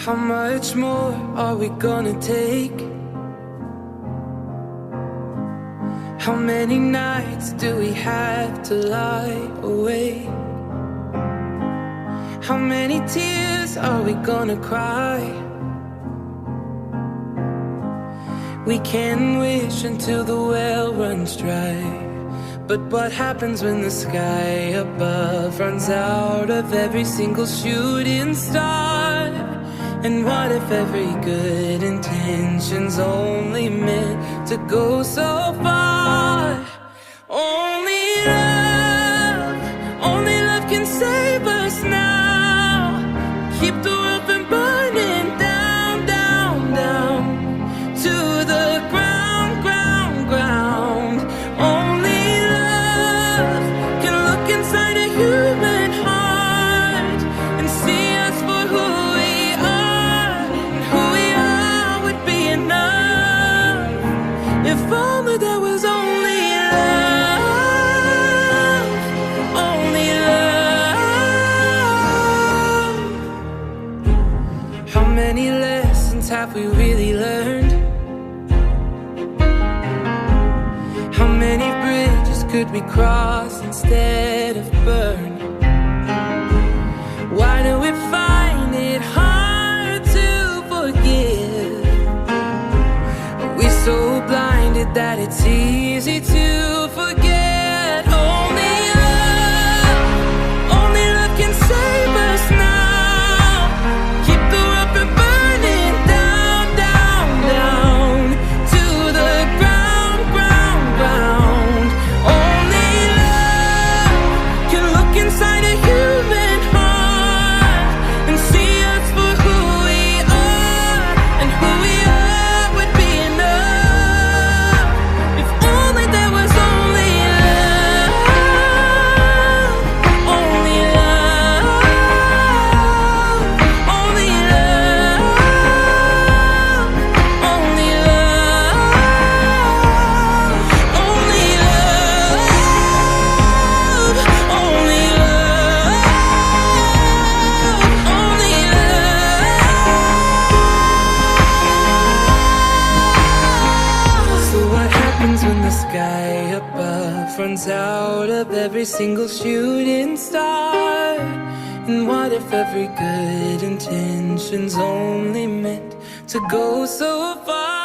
How much more are we gonna take? How many nights do we have to lie awake? How many tears are we gonna cry? We can wish until the well runs dry, but what happens when the sky above runs out of every single shooting star? And what if every good intention's only meant to go so far? Only love can save us now. Keep the world from burning down, down, down to the ground, ground, ground. Only love can look inside a human heart and see us for who we are, and who we are would be enough. If only there was only love, only love. How many lessons have we really learned? How many bridges could we cross instead of burn? Why do we find it hard to forgive? Are we so blinded that it's easy to forget? Only love can save us now. Keep the world from burning down, down, down to the ground, ground, ground. Only love can look inside a human heart and see us for who we are, and who we are would be enough. If only there was only love, only love, only love, only love, only love, only love, only love. So what happens when the sky above runs out of every single shooting star? And what if every good intention's only meant to go so far?